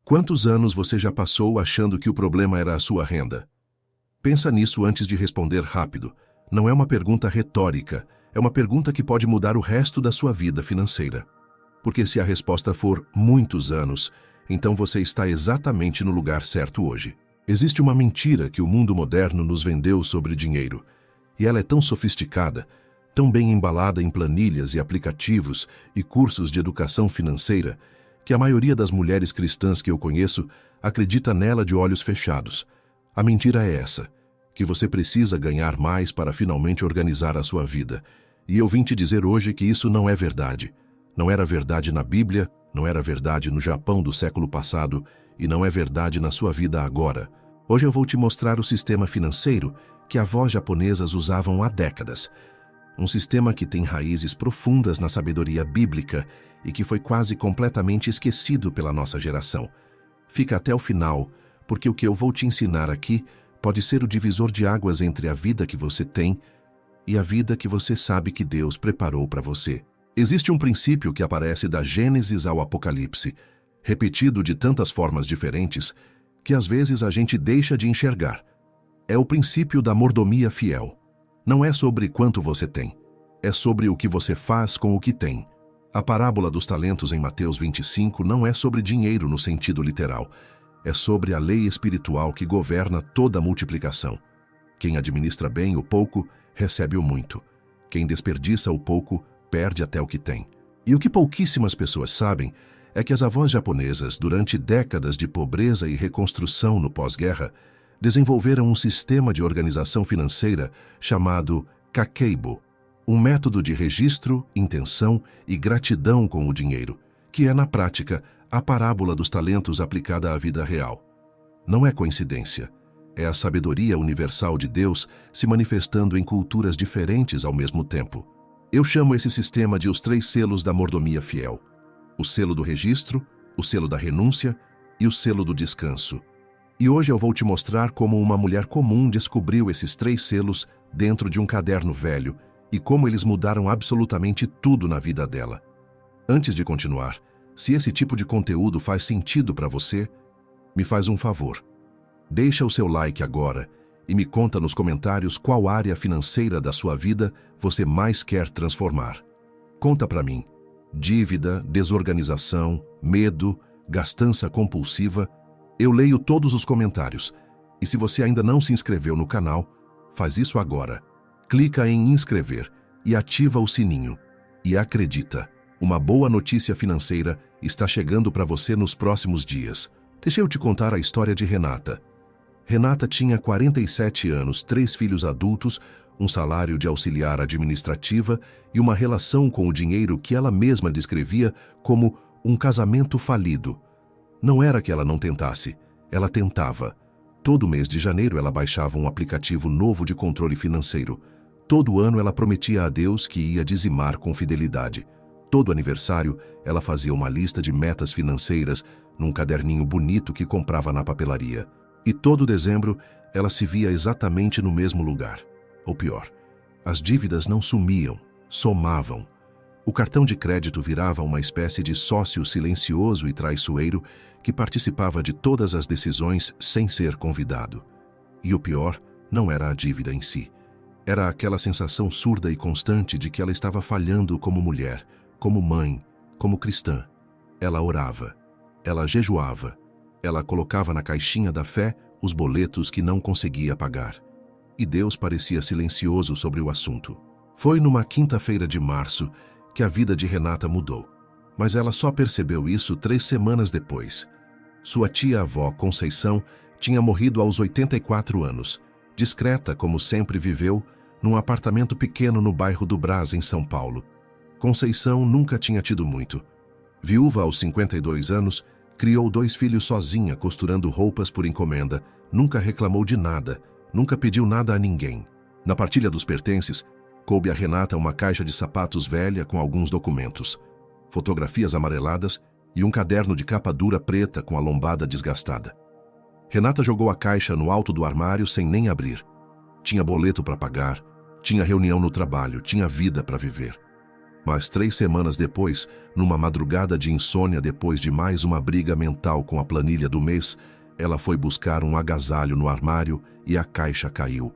Quantos anos você já passou achando que o problema era a sua renda? Pensa nisso antes de responder rápido. Não é uma pergunta retórica, é uma pergunta que pode mudar o resto da sua vida financeira. Porque se a resposta for muitos anos, então você está exatamente no lugar certo hoje. Existe uma mentira que o mundo moderno nos vendeu sobre dinheiro, e ela é tão sofisticada, tão bem embalada em planilhas e aplicativos e cursos de educação financeira, que a maioria das mulheres cristãs que eu conheço acredita nela de olhos fechados. A mentira é essa, que você precisa ganhar mais para finalmente organizar a sua vida. E eu vim te dizer hoje que isso não é verdade. Não era verdade na Bíblia, não era verdade no Japão do século passado e não é verdade na sua vida agora. Hoje eu vou te mostrar o sistema financeiro que avós japonesas usavam há décadas. Um sistema que tem raízes profundas na sabedoria bíblica e que foi quase completamente esquecido pela nossa geração. Fica até o final, porque o que eu vou te ensinar aqui pode ser o divisor de águas entre a vida que você tem e a vida que você sabe que Deus preparou para você. Existe um princípio que aparece da Gênesis ao Apocalipse, repetido de tantas formas diferentes, que às vezes a gente deixa de enxergar. É o princípio da mordomia fiel. Não é sobre quanto você tem, é sobre o que você faz com o que tem. A parábola dos talentos em Mateus 25 não é sobre dinheiro no sentido literal, é sobre a lei espiritual que governa toda a multiplicação. Quem administra bem o pouco, recebe o muito. Quem desperdiça o pouco, perde até o que tem. E o que pouquíssimas pessoas sabem é que as avós japonesas, durante décadas de pobreza e reconstrução no pós-guerra, desenvolveram um sistema de organização financeira chamado Kakeibo, um método de registro, intenção e gratidão com o dinheiro, que é, na prática, a parábola dos talentos aplicada à vida real. Não é coincidência. É a sabedoria universal de Deus se manifestando em culturas diferentes ao mesmo tempo. Eu chamo esse sistema de os 3 selos da mordomia fiel: o selo do registro, o selo da renúncia e o selo do descanso. E hoje eu vou te mostrar como uma mulher comum descobriu esses 3 selos dentro de um caderno velho e como eles mudaram absolutamente tudo na vida dela. Antes de continuar, se esse tipo de conteúdo faz sentido para você, me faz um favor. Deixa o seu like agora e me conta nos comentários qual área financeira da sua vida você mais quer transformar. Conta para mim. Dívida, desorganização, medo, gastança compulsiva. Eu leio todos os comentários. E se você ainda não se inscreveu no canal, faz isso agora. Clica em inscrever e ativa o sininho. E acredita, uma boa notícia financeira está chegando para você nos próximos dias. Deixa eu te contar a história de Renata. Renata tinha 47 anos, 3 filhos adultos, um salário de auxiliar administrativa e uma relação com o dinheiro que ela mesma descrevia como um casamento falido. Não era que ela não tentasse, ela tentava. Todo mês de janeiro ela baixava um aplicativo novo de controle financeiro. Todo ano ela prometia a Deus que ia dizimar com fidelidade. Todo aniversário ela fazia uma lista de metas financeiras num caderninho bonito que comprava na papelaria. E todo dezembro ela se via exatamente no mesmo lugar. Ou pior, as dívidas não sumiam, somavam. O cartão de crédito virava uma espécie de sócio silencioso e traiçoeiro que participava de todas as decisões sem ser convidado. E o pior não era a dívida em si. Era aquela sensação surda e constante de que ela estava falhando como mulher, como mãe, como cristã. Ela orava, ela jejuava, ela colocava na caixinha da fé os boletos que não conseguia pagar. E Deus parecia silencioso sobre o assunto. Foi numa quinta-feira de março que a vida de Renata mudou. Mas ela só percebeu isso 3 semanas depois. Sua tia-avó, Conceição, tinha morrido aos 84 anos, discreta como sempre viveu, num apartamento pequeno no bairro do Brás, em São Paulo. Conceição nunca tinha tido muito. Viúva aos 52 anos, criou 2 filhos sozinha, costurando roupas por encomenda, nunca reclamou de nada, nunca pediu nada a ninguém. Na partilha dos pertences, coube a Renata uma caixa de sapatos velha com alguns documentos, fotografias amareladas e um caderno de capa dura preta com a lombada desgastada. Renata jogou a caixa no alto do armário sem nem abrir. Tinha boleto para pagar, tinha reunião no trabalho, tinha vida para viver. Mas 3 semanas depois, numa madrugada de insônia depois de mais uma briga mental com a planilha do mês, ela foi buscar um agasalho no armário e a caixa caiu.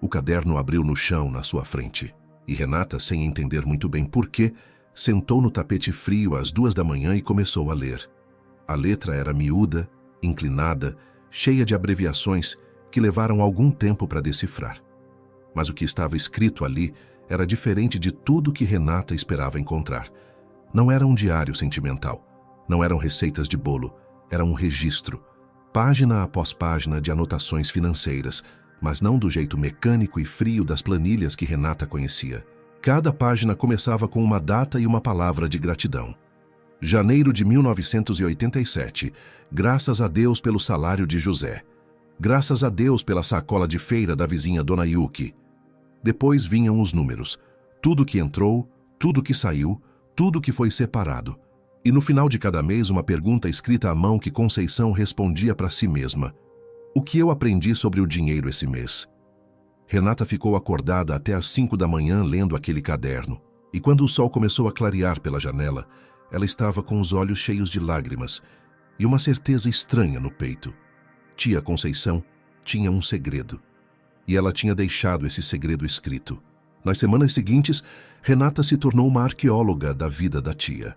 O caderno abriu no chão na sua frente. E Renata, sem entender muito bem porquê, sentou no tapete frio às 2 da manhã e começou a ler. A letra era miúda, inclinada, cheia de abreviações que levaram algum tempo para decifrar. Mas o que estava escrito ali era diferente de tudo que Renata esperava encontrar. Não era um diário sentimental, não eram receitas de bolo, era um registro, página após página de anotações financeiras, mas não do jeito mecânico e frio das planilhas que Renata conhecia. Cada página começava com uma data e uma palavra de gratidão. Janeiro de 1987, graças a Deus pelo salário de José. Graças a Deus pela sacola de feira da vizinha Dona Yuki. Depois vinham os números. Tudo que entrou, tudo que saiu, tudo que foi separado. E no final de cada mês uma pergunta escrita à mão que Conceição respondia para si mesma. O que eu aprendi sobre o dinheiro esse mês? Renata ficou acordada até às 5 da manhã lendo aquele caderno. E quando o sol começou a clarear pela janela, ela estava com os olhos cheios de lágrimas e uma certeza estranha no peito. Tia Conceição tinha um segredo. E ela tinha deixado esse segredo escrito. Nas semanas seguintes, Renata se tornou uma arqueóloga da vida da tia.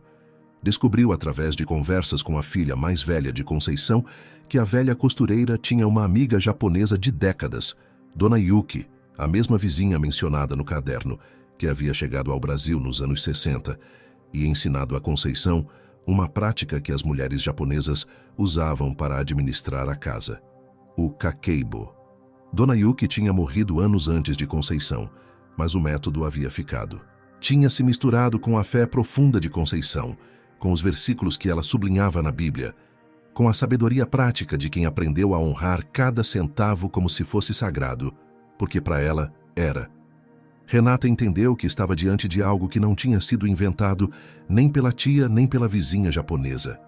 Descobriu através de conversas com a filha mais velha de Conceição que a velha costureira tinha uma amiga japonesa de décadas, Dona Yuki, a mesma vizinha mencionada no caderno, que havia chegado ao Brasil nos anos 60 e ensinado a Conceição uma prática que as mulheres japonesas usavam para administrar a casa, o kakeibo. Dona Yuki tinha morrido anos antes de Conceição, mas o método havia ficado. Tinha se misturado com a fé profunda de Conceição, com os versículos que ela sublinhava na Bíblia, com a sabedoria prática de quem aprendeu a honrar cada centavo como se fosse sagrado, porque para ela era. Renata entendeu que estava diante de algo que não tinha sido inventado nem pela tia nem pela vizinha japonesa.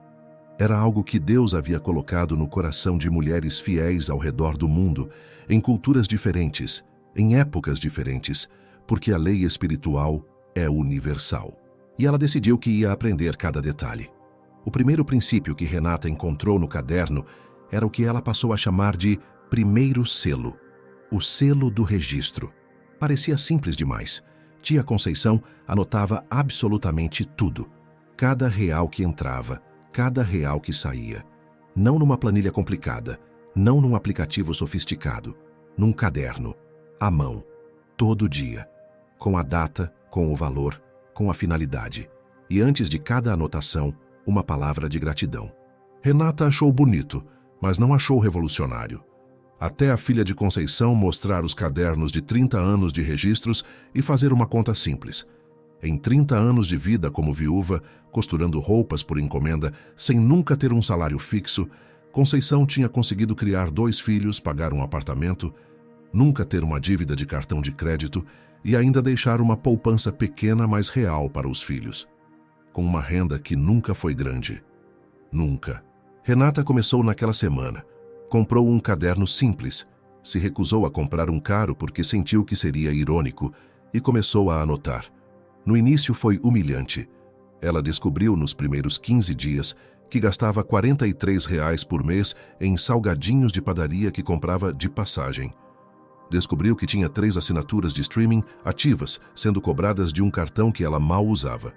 Era algo que Deus havia colocado no coração de mulheres fiéis ao redor do mundo, em culturas diferentes, em épocas diferentes, porque a lei espiritual é universal. E ela decidiu que ia aprender cada detalhe. O primeiro princípio que Renata encontrou no caderno era o que ela passou a chamar de primeiro selo, o selo do registro. Parecia simples demais. Tia Conceição anotava absolutamente tudo. Cada real que entrava, cada real que saía. Não numa planilha complicada, não num aplicativo sofisticado, num caderno, à mão, todo dia, com a data, com o valor, com a finalidade. E antes de cada anotação, uma palavra de gratidão. Renata achou bonito, mas não achou revolucionário. Até a filha de Conceição mostrar os cadernos de 30 anos de registros e fazer uma conta simples. Em 30 anos de vida como viúva, costurando roupas por encomenda, sem nunca ter um salário fixo, Conceição tinha conseguido criar 2 filhos, pagar um apartamento, nunca ter uma dívida de cartão de crédito e ainda deixar uma poupança pequena, mas real para os filhos. Com uma renda que nunca foi grande. Nunca. Renata começou naquela semana. Comprou um caderno simples, se recusou a comprar um caro porque sentiu que seria irônico e começou a anotar. No início foi humilhante. Ela descobriu nos primeiros 15 dias que gastava R$ 43 por mês em salgadinhos de padaria que comprava de passagem. Descobriu que tinha 3 assinaturas de streaming ativas, sendo cobradas de um cartão que ela mal usava.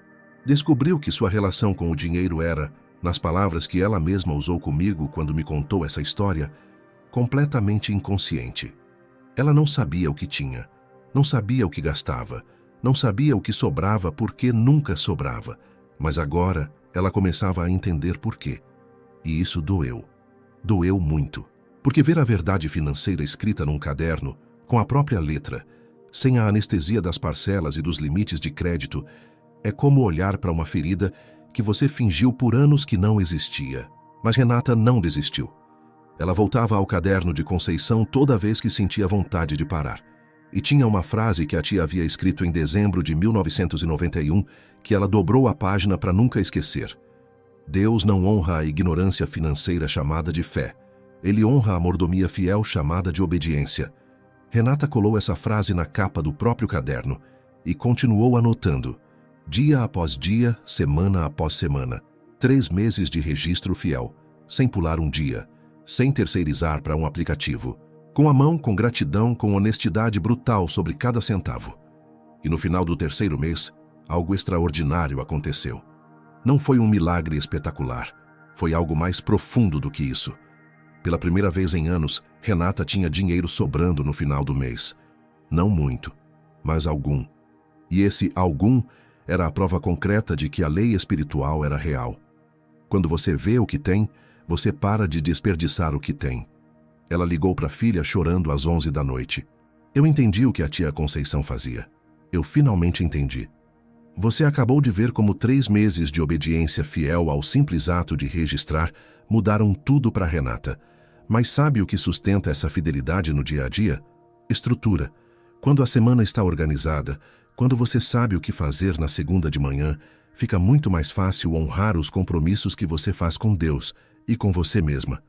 Descobriu que sua relação com o dinheiro era, nas palavras que ela mesma usou comigo quando me contou essa história, completamente inconsciente. Ela não sabia o que tinha, não sabia o que gastava, não sabia o que sobrava porque nunca sobrava, mas agora ela começava a entender por quê. E isso doeu. Doeu muito. Porque ver a verdade financeira escrita num caderno, com a própria letra, sem a anestesia das parcelas e dos limites de crédito, é como olhar para uma ferida que você fingiu por anos que não existia. Mas Renata não desistiu. Ela voltava ao caderno de Conceição toda vez que sentia vontade de parar. E tinha uma frase que a tia havia escrito em dezembro de 1991 que ela dobrou a página para nunca esquecer. Deus não honra a ignorância financeira chamada de fé. Ele honra a mordomia fiel chamada de obediência. Renata colou essa frase na capa do próprio caderno e continuou anotando. Dia após dia, semana após semana. 3 meses de registro fiel, sem pular um dia, sem terceirizar para um aplicativo. Com a mão, com gratidão, com honestidade brutal sobre cada centavo. E no final do 3º mês, algo extraordinário aconteceu. Não foi um milagre espetacular, foi algo mais profundo do que isso. Pela primeira vez em anos, Renata tinha dinheiro sobrando no final do mês. Não muito, mas algum. E esse algum era a prova concreta de que a lei espiritual era real. Quando você vê o que tem, você para de desperdiçar o que tem. Ela ligou para a filha chorando às 11 da noite. Eu entendi o que a tia Conceição fazia. Eu finalmente entendi. Você acabou de ver como 3 meses de obediência fiel ao simples ato de registrar mudaram tudo para Renata. Mas sabe o que sustenta essa fidelidade no dia a dia? Estrutura. Quando a semana está organizada, quando você sabe o que fazer na segunda de manhã, fica muito mais fácil honrar os compromissos que você faz com Deus e com você mesma.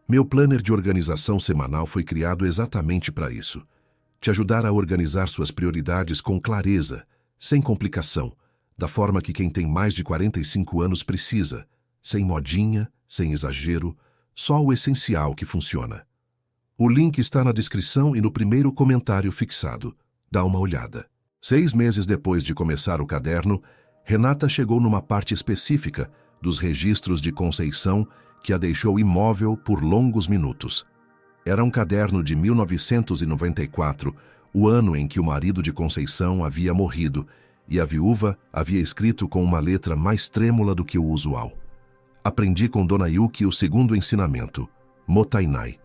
Meu planner de organização semanal foi criado exatamente para isso. Te ajudar a organizar suas prioridades com clareza, sem complicação, da forma que quem tem mais de 45 anos precisa, sem modinha, sem exagero, só o essencial que funciona. O link está na descrição e no primeiro comentário fixado. Dá uma olhada. 6 meses depois de começar o caderno, Renata chegou numa parte específica dos registros de Conceição que a deixou imóvel por longos minutos. Era um caderno de 1994, o ano em que o marido de Conceição havia morrido, e a viúva havia escrito com uma letra mais trêmula do que o usual. Aprendi com Dona Yuki o segundo ensinamento, Motainai.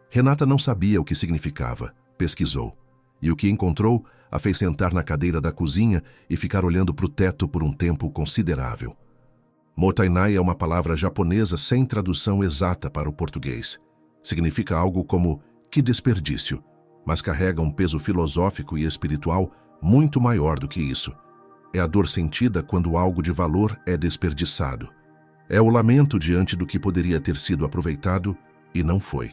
Renata não sabia o que significava, pesquisou, e o que encontrou a fez sentar na cadeira da cozinha e ficar olhando para o teto por um tempo considerável. Motainai é uma palavra japonesa sem tradução exata para o português. Significa algo como que desperdício, mas carrega um peso filosófico e espiritual muito maior do que isso. É a dor sentida quando algo de valor é desperdiçado. É o lamento diante do que poderia ter sido aproveitado e não foi.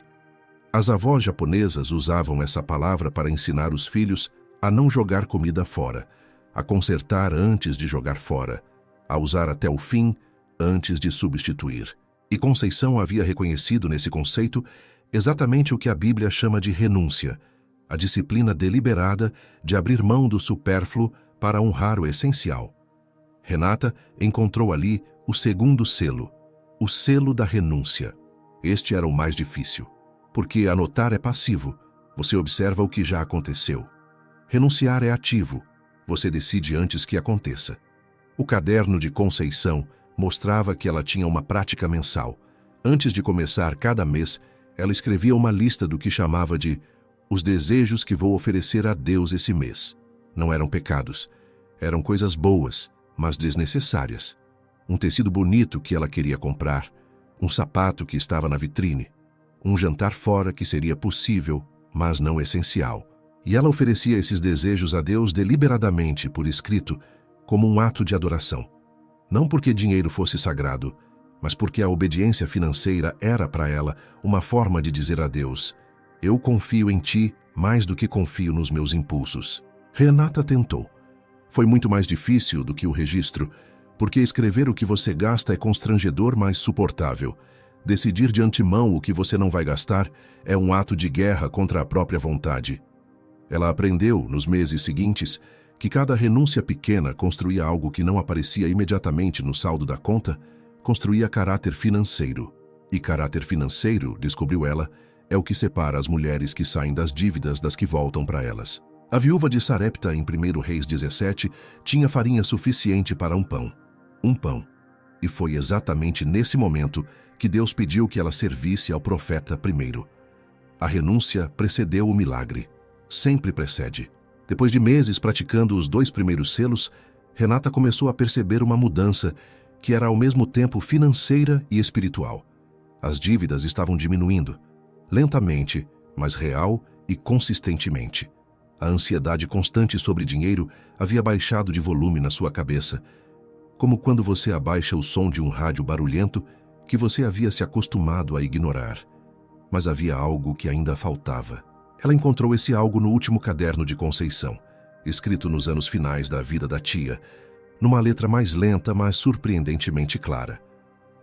As avós japonesas usavam essa palavra para ensinar os filhos a não jogar comida fora, a consertar antes de jogar fora, a usar até o fim antes de substituir. E Conceição havia reconhecido nesse conceito exatamente o que a Bíblia chama de renúncia, a disciplina deliberada de abrir mão do supérfluo para honrar o essencial. Renata encontrou ali o segundo selo, o selo da renúncia. Este era o mais difícil, porque anotar é passivo, você observa o que já aconteceu. Renunciar é ativo, você decide antes que aconteça. O caderno de Conceição mostrava que ela tinha uma prática mensal. Antes de começar cada mês, ela escrevia uma lista do que chamava de os desejos que vou oferecer a Deus esse mês. Não eram pecados, eram coisas boas, mas desnecessárias. Um tecido bonito que ela queria comprar, um sapato que estava na vitrine, um jantar fora que seria possível, mas não essencial. E ela oferecia esses desejos a Deus deliberadamente, por escrito, como um ato de adoração. Não porque dinheiro fosse sagrado, mas porque a obediência financeira era para ela uma forma de dizer a Deus: eu confio em ti mais do que confio nos meus impulsos. Renata tentou. Foi muito mais difícil do que o registro, porque escrever o que você gasta é constrangedor, mas suportável. Decidir de antemão o que você não vai gastar é um ato de guerra contra a própria vontade. Ela aprendeu, nos meses seguintes, que cada renúncia pequena construía algo que não aparecia imediatamente no saldo da conta, construía caráter financeiro. E caráter financeiro, descobriu ela, é o que separa as mulheres que saem das dívidas das que voltam para elas. A viúva de Sarepta, em 1 Reis 17, tinha farinha suficiente para um pão. Um pão. E foi exatamente nesse momento que Deus pediu que ela servisse ao profeta primeiro. A renúncia precedeu o milagre. Sempre precede. Depois de meses praticando os 2 primeiros selos, Renata começou a perceber uma mudança que era ao mesmo tempo financeira e espiritual. As dívidas estavam diminuindo, lentamente, mas real e consistentemente. A ansiedade constante sobre dinheiro havia baixado de volume na sua cabeça, como quando você abaixa o som de um rádio barulhento que você havia se acostumado a ignorar. Mas havia algo que ainda faltava. Ela encontrou esse algo no último caderno de Conceição, escrito nos anos finais da vida da tia, numa letra mais lenta, mas surpreendentemente clara.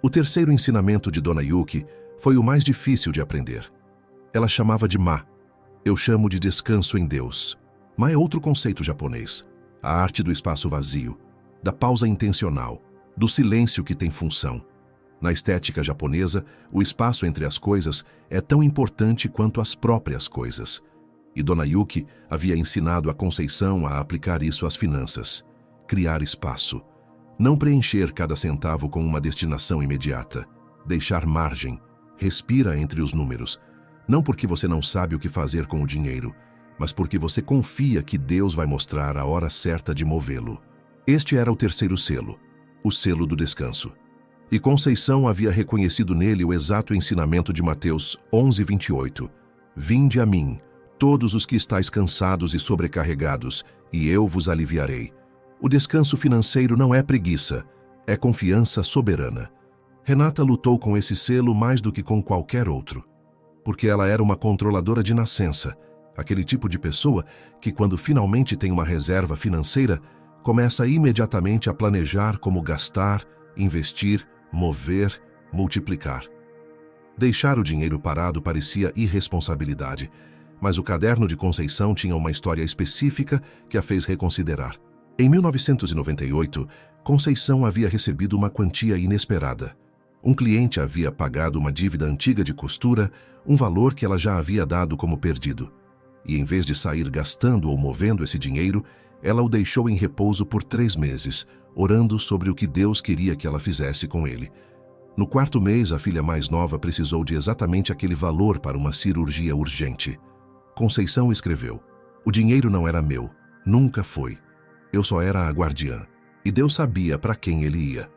O terceiro ensinamento de Dona Yuki foi o mais difícil de aprender. Ela chamava de Ma. Eu chamo de descanso em Deus. Ma é outro conceito japonês. A arte do espaço vazio, da pausa intencional, do silêncio que tem função. Na estética japonesa, o espaço entre as coisas é tão importante quanto as próprias coisas. E Dona Yuki havia ensinado a Conceição a aplicar isso às finanças. Criar espaço. Não preencher cada centavo com uma destinação imediata. Deixar margem. Respira entre os números. Não porque você não sabe o que fazer com o dinheiro, mas porque você confia que Deus vai mostrar a hora certa de movê-lo. Este era o terceiro selo, o selo do descanso. E Conceição havia reconhecido nele o exato ensinamento de Mateus 11:28. Vinde a mim, todos os que estáis cansados e sobrecarregados, e eu vos aliviarei. O descanso financeiro não é preguiça, é confiança soberana. Renata lutou com esse selo mais do que com qualquer outro, porque ela era uma controladora de nascença, aquele tipo de pessoa que, quando finalmente tem uma reserva financeira, começa imediatamente a planejar como gastar, investir, mover, multiplicar. Deixar o dinheiro parado parecia irresponsabilidade, mas o caderno de Conceição tinha uma história específica que a fez reconsiderar. Em 1998, Conceição havia recebido uma quantia inesperada. Um cliente havia pagado uma dívida antiga de costura, um valor que ela já havia dado como perdido. E em vez de sair gastando ou movendo esse dinheiro, ela o deixou em repouso por 3 meses, orando sobre o que Deus queria que ela fizesse com ele. No 4º mês, a filha mais nova precisou de exatamente aquele valor para uma cirurgia urgente. Conceição escreveu: o dinheiro não era meu, nunca foi. Eu só era a guardiã, e Deus sabia para quem ele ia.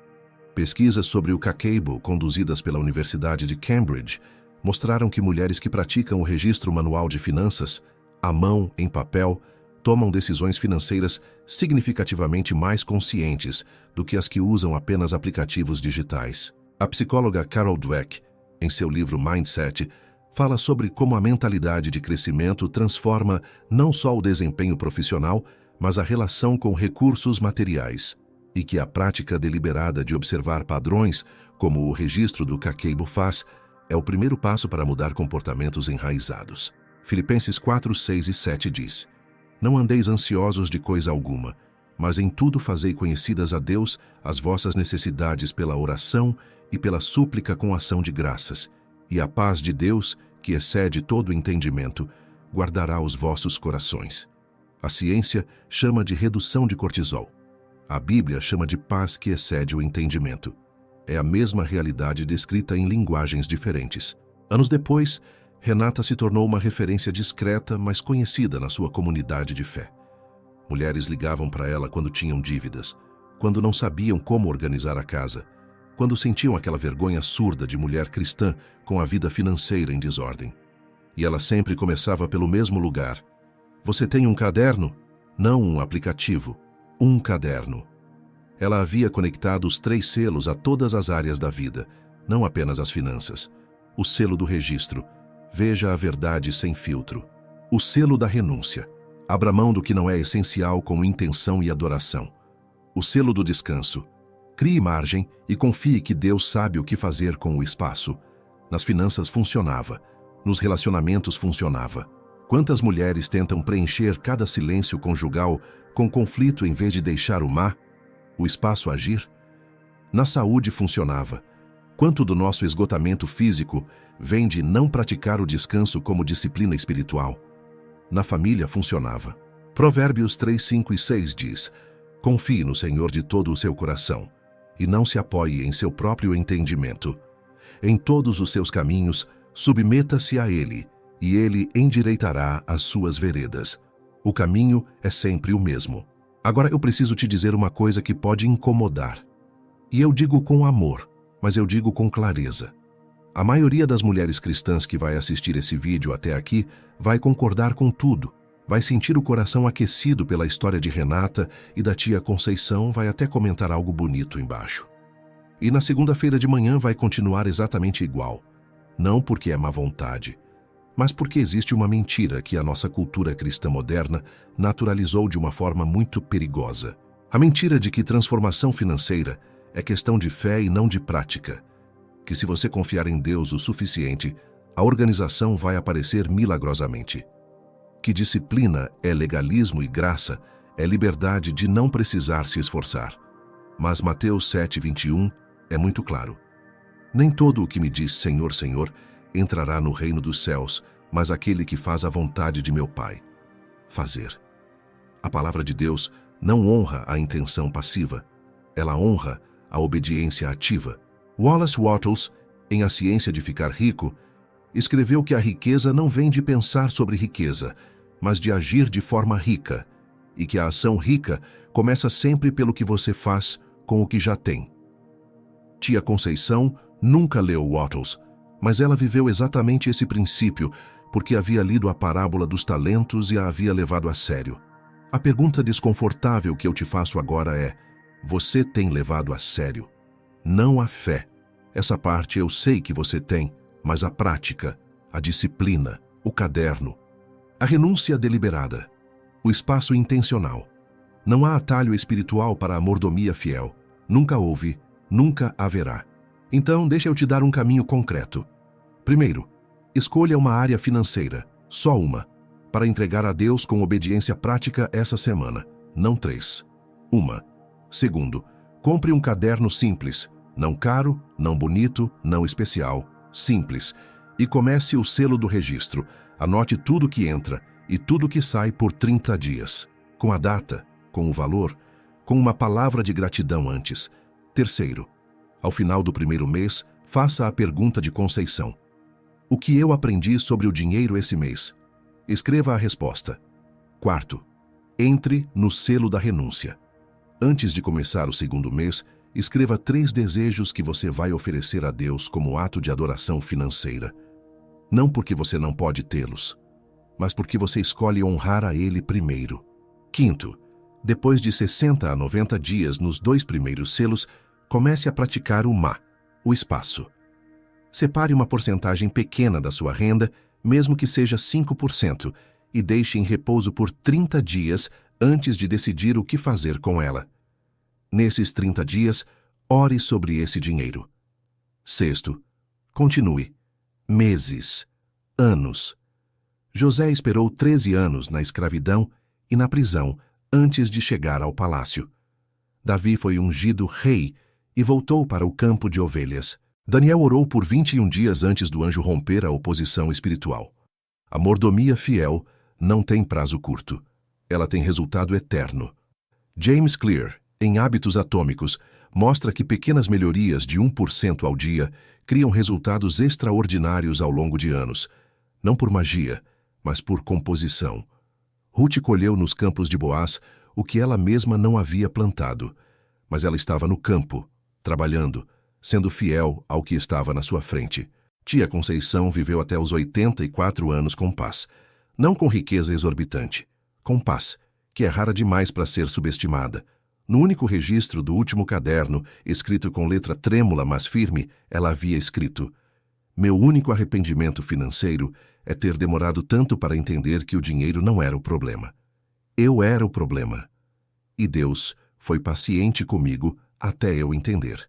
Pesquisas sobre o Kakeibo, conduzidas pela Universidade de Cambridge, mostraram que mulheres que praticam o registro manual de finanças, à mão, em papel, tomam decisões financeiras significativamente mais conscientes do que as que usam apenas aplicativos digitais. A psicóloga Carol Dweck, em seu livro Mindset, fala sobre como a mentalidade de crescimento transforma não só o desempenho profissional, mas a relação com recursos materiais, e que a prática deliberada de observar padrões, como o registro do Kakeibo faz, é o primeiro passo para mudar comportamentos enraizados. Filipenses 4, 6 e 7 diz: não andeis ansiosos de coisa alguma, mas em tudo fazei conhecidas a Deus as vossas necessidades pela oração e pela súplica com ação de graças, e a paz de Deus, que excede todo entendimento, guardará os vossos corações. A ciência chama de redução de cortisol. A Bíblia chama de paz que excede o entendimento. É a mesma realidade descrita em linguagens diferentes. Anos depois, Renata se tornou uma referência discreta, mas conhecida na sua comunidade de fé. Mulheres ligavam para ela quando tinham dívidas, quando não sabiam como organizar a casa, quando sentiam aquela vergonha surda de mulher cristã com a vida financeira em desordem. E ela sempre começava pelo mesmo lugar. Você tem um caderno? Não um aplicativo. Um caderno. Ela havia conectado os 3 selos a todas as áreas da vida, não apenas as finanças. O selo do registro. Veja a verdade sem filtro. O selo da renúncia. Abra mão do que não é essencial com intenção e adoração. O selo do descanso. Crie margem e confie que Deus sabe o que fazer com o espaço. Nas finanças funcionava. Nos relacionamentos funcionava. Quantas mulheres tentam preencher cada silêncio conjugal com conflito em vez de deixar o espaço agir? Na saúde funcionava. Quanto do nosso esgotamento físico vem de não praticar o descanso como disciplina espiritual? Na família funcionava. Provérbios 3, 5 e 6 diz: confie no Senhor de todo o seu coração, e não se apoie em seu próprio entendimento. Em todos os seus caminhos, submeta-se a Ele, e Ele endireitará as suas veredas. O caminho é sempre o mesmo. Agora eu preciso te dizer uma coisa que pode incomodar. E eu digo com amor, mas eu digo com clareza. A maioria das mulheres cristãs que vai assistir esse vídeo até aqui vai concordar com tudo. Vai sentir o coração aquecido pela história de Renata e da tia Conceição, vai até comentar algo bonito embaixo. E na segunda-feira de manhã vai continuar exatamente igual. Não porque é má vontade, mas porque existe uma mentira que a nossa cultura cristã moderna naturalizou de uma forma muito perigosa. A mentira de que transformação financeira é questão de fé e não de prática. Que se você confiar em Deus o suficiente, a organização vai aparecer milagrosamente. Que disciplina é legalismo e graça é liberdade de não precisar se esforçar. Mas Mateus 7:21 é muito claro. Nem todo o que me diz Senhor, Senhor entrará no reino dos céus, mas aquele que faz a vontade de meu Pai. Fazer. A palavra de Deus não honra a intenção passiva, ela honra a obediência ativa. Wallace Wattles, em A Ciência de Ficar Rico, escreveu que a riqueza não vem de pensar sobre riqueza, mas de agir de forma rica, e que a ação rica começa sempre pelo que você faz com o que já tem. Tia Conceição nunca leu Wattles, mas ela viveu exatamente esse princípio porque havia lido a parábola dos talentos e a havia levado a sério. A pergunta desconfortável que eu te faço agora é: você tem levado a sério? Não a fé. Essa parte eu sei que você tem, mas a prática, a disciplina, o caderno, a renúncia deliberada, o espaço intencional. Não há atalho espiritual para a mordomia fiel. Nunca houve, nunca haverá. Então, deixa eu te dar um caminho concreto. Primeiro, escolha uma área financeira, só uma, para entregar a Deus com obediência prática essa semana, não 3. Segundo, compre um caderno simples, não caro, não bonito, não especial, simples, e comece o selo do registro. Anote tudo que entra e tudo que sai por 30 dias, com a data, com o valor, com uma palavra de gratidão antes. Terceiro, ao final do primeiro mês, faça a pergunta de Conceição: o que eu aprendi sobre o dinheiro esse mês? Escreva a resposta. Quarto, entre no selo da renúncia. Antes de começar o segundo mês, escreva 3 desejos que você vai oferecer a Deus como ato de adoração financeira. Não porque você não pode tê-los, mas porque você escolhe honrar a Ele primeiro. Quinto, depois de 60 a 90 dias nos 2 primeiros selos, comece a praticar o MA, o espaço. Separe uma porcentagem pequena da sua renda, mesmo que seja 5%, e deixe em repouso por 30 dias antes de decidir o que fazer com ela. Nesses 30 dias, ore sobre esse dinheiro. Sexto, continue. Meses, anos. José esperou 13 anos na escravidão e na prisão antes de chegar ao palácio. Davi foi ungido rei e voltou para o campo de ovelhas. Daniel orou por 21 dias antes do anjo romper a oposição espiritual. A mordomia fiel não tem prazo curto. Ela tem resultado eterno. James Clear, em Hábitos Atômicos, mostra que pequenas melhorias de 1% ao dia criam resultados extraordinários ao longo de anos, não por magia, mas por composição. Ruth colheu nos campos de Boaz o que ela mesma não havia plantado, mas ela estava no campo, trabalhando, sendo fiel ao que estava na sua frente. Tia Conceição viveu até os 84 anos com paz, não com riqueza exorbitante, com paz, que é rara demais para ser subestimada. No único registro do último caderno, escrito com letra trêmula mas firme, ela havia escrito: meu único arrependimento financeiro é ter demorado tanto para entender que o dinheiro não era o problema. Eu era o problema. E Deus foi paciente comigo até eu entender.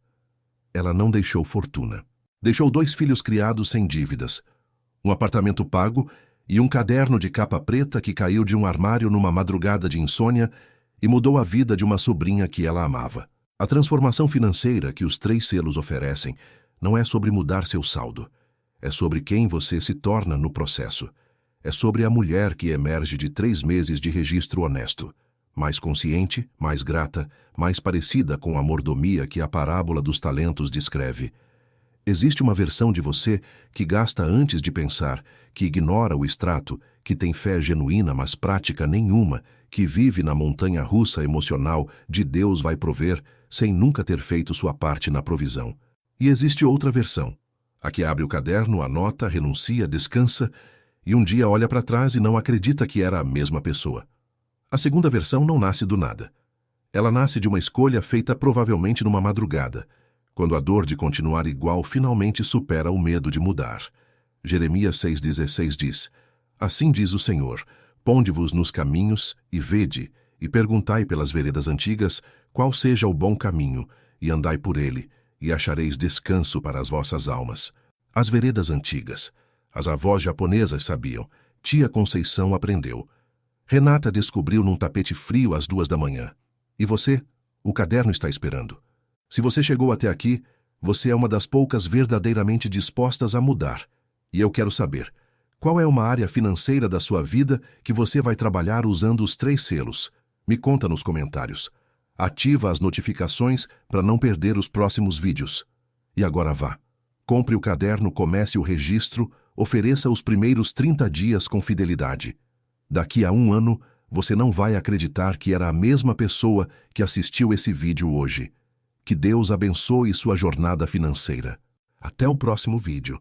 Ela não deixou fortuna. Deixou 2 filhos criados sem dívidas, um apartamento pago e um caderno de capa preta que caiu de um armário numa madrugada de insônia e mudou a vida de uma sobrinha que ela amava. A transformação financeira que os 3 selos oferecem não é sobre mudar seu saldo. É sobre quem você se torna no processo. É sobre a mulher que emerge de 3 meses de registro honesto. Mais consciente, mais grata, mais parecida com a mordomia que a parábola dos talentos descreve. Existe uma versão de você que gasta antes de pensar, que ignora o extrato, que tem fé genuína mas prática nenhuma, que vive na montanha-russa emocional de Deus vai prover, sem nunca ter feito sua parte na provisão. E existe outra versão, a que abre o caderno, anota, renuncia, descansa, e um dia olha para trás e não acredita que era a mesma pessoa. A segunda versão não nasce do nada. Ela nasce de uma escolha feita provavelmente numa madrugada, quando a dor de continuar igual finalmente supera o medo de mudar. Jeremias 6,16 diz: assim diz o Senhor, ponde-vos nos caminhos e vede, e perguntai pelas veredas antigas qual seja o bom caminho, e andai por ele, e achareis descanso para as vossas almas. As veredas antigas. As avós japonesas sabiam. Tia Conceição aprendeu. Renata descobriu num tapete frio às 2 da manhã. E você? O caderno está esperando. Se você chegou até aqui, você é uma das poucas verdadeiramente dispostas a mudar. E eu quero saber, qual é uma área financeira da sua vida que você vai trabalhar usando os 3 selos? Me conta nos comentários. Ativa as notificações para não perder os próximos vídeos. E agora vá. Compre o caderno, comece o registro, ofereça os primeiros 30 dias com fidelidade. Daqui a 1 ano, você não vai acreditar que era a mesma pessoa que assistiu esse vídeo hoje. Que Deus abençoe sua jornada financeira. Até o próximo vídeo.